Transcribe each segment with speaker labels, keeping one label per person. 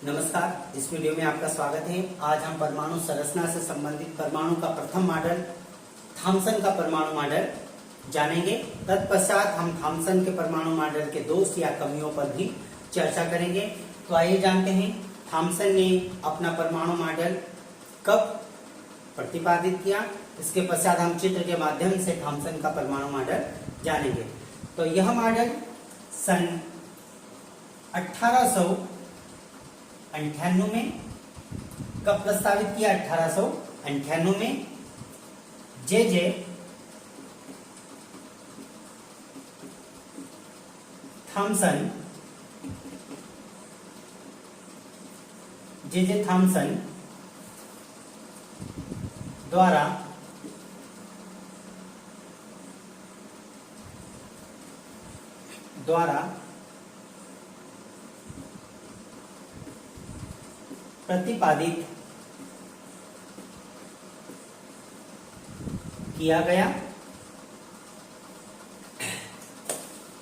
Speaker 1: नमस्कार, इस वीडियो में आपका स्वागत है। आज हम परमाणु संरचना से संबंधित परमाणु का प्रथम मॉडल थॉम्सन का परमाणु मॉडल जानेंगे। तत्पश्चात हम थॉम्सन के परमाणु मॉडल के दोष या कमियों पर भी चर्चा करेंगे। तो आइए जानते हैं थॉम्सन ने अपना परमाणु मॉडल कब प्रतिपादित किया। इसके पश्चात हम चित्र के माध्यम से थॉम्सन का परमाणु मॉडल जानेंगे। तो यह मॉडल सन 1898 में कब प्रस्तावित किया? 1898 में जे थॉम्सन द्वारा प्रतिपादित किया गया।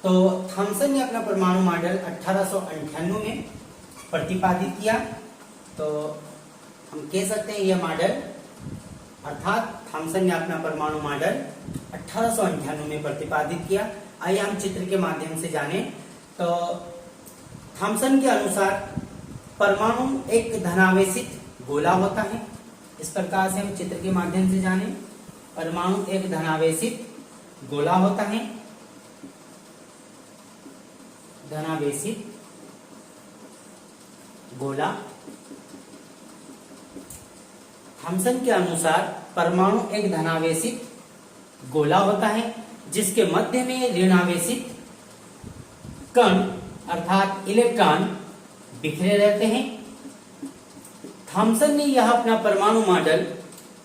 Speaker 1: तो थॉम्सन ने अपना परमाणु मॉडल 1898 में प्रतिपादित किया। तो हम कह सकते हैं यह मॉडल अर्थात थॉम्सन ने अपना परमाणु मॉडल 1898 में प्रतिपादित किया। आइए हम चित्र के माध्यम से जाने। तो थॉम्सन के अनुसार परमाणु एक धनावेशित गोला होता है। इस प्रकार से हम चित्र के माध्यम से जाने। परमाणु एक धनावेशित गोला होता है। धनावेशित गोला। थॉम्सन के अनुसार परमाणु एक धनावेशित गोला होता है जिसके मध्य में ऋणावेशित कण अर्थात इलेक्ट्रॉन बिखरे रहते हैं। थॉम्सन ने यह अपना परमाणु मॉडल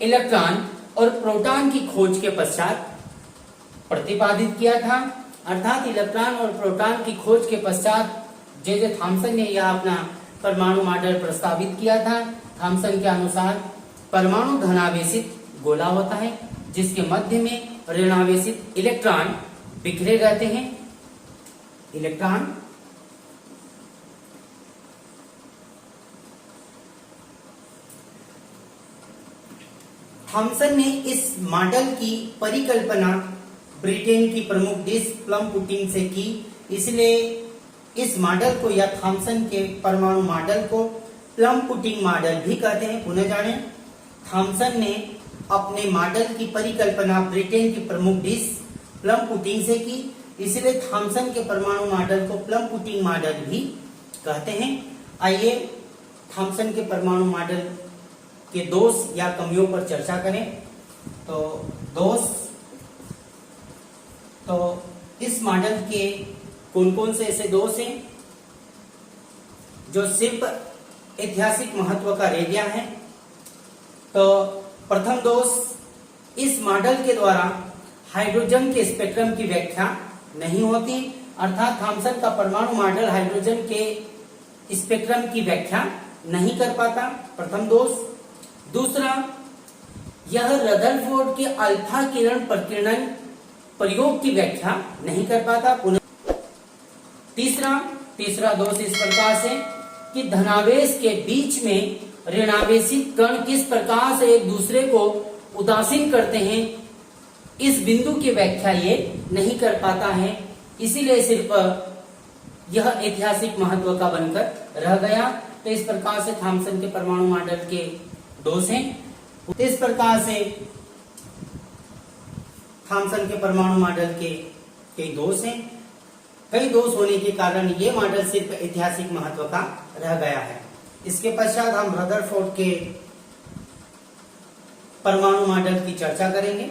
Speaker 1: इलेक्ट्रॉन और प्रोटॉन की खोज के पश्चात प्रतिपादित किया था। अर्थात इलेक्ट्रॉन और प्रोटॉन की खोज के पश्चात जे थॉम्सन ने यह अपना परमाणु मॉडल प्रस्तावित किया था। थॉम्सन के अनुसार परमाणु धनावेशित गोला होता है जिसके मध्य में ऋणावेशित इलेक्ट्रॉन बिखरे रहते हैं। इलेक्ट्रॉन थॉम्सन ने इस मॉडल की परिकल्पना ब्रिटेन की प्रमुख डिश प्लम पुडिंग से की। इसलिए इस मॉडल को या थॉम्सन के परमाणु मॉडल को प्लम पुडिंग मॉडल भी कहते हैं। पुनः जानें, थॉम्सन ने अपने मॉडल की परिकल्पना ब्रिटेन की प्रमुख डिश प्लम पुडिंग से की। इसलिए थॉम्सन के परमाणु मॉडल को प्लम पुडिंग मॉडल भी कहते हैं। आइए थॉम्सन के परमाणु मॉडल के दोष या कमियों पर चर्चा करें। तो दोष, तो इस मॉडल के कौन कौन से ऐसे दोष हैं जो सिर्फ ऐतिहासिक महत्व का रह गया है। तो प्रथम दोष, इस मॉडल के द्वारा हाइड्रोजन के स्पेक्ट्रम की व्याख्या नहीं होती। अर्थात थॉम्सन का परमाणु मॉडल हाइड्रोजन के स्पेक्ट्रम की व्याख्या नहीं कर पाता। प्रथम दोष। दूसरा, यह रदरफोर्ड के अल्फा किरण प्रकीर्णन प्रयोग की व्याख्या नहीं कर पाता। पुनः तीसरा दोष इस प्रकार से कि धनावेश के बीच में ऋणावेशित कण किस प्रकार से एक दूसरे को उदासीन करते हैं, इस बिंदु की व्याख्या ये नहीं कर पाता है। इसीलिए सिर्फ यह ऐतिहासिक महत्व का बनकर रह गया। तो इस प्रकार से थॉम्सन के परमाणु मॉडल के दोष हैं। इस प्रकार से थॉम्सन के परमाणु मॉडल के कई दोष हैं। कई दोष होने के कारण ये मॉडल सिर्फ ऐतिहासिक महत्व का रह गया है। इसके पश्चात हम रदरफोर्ड के परमाणु मॉडल की चर्चा करेंगे।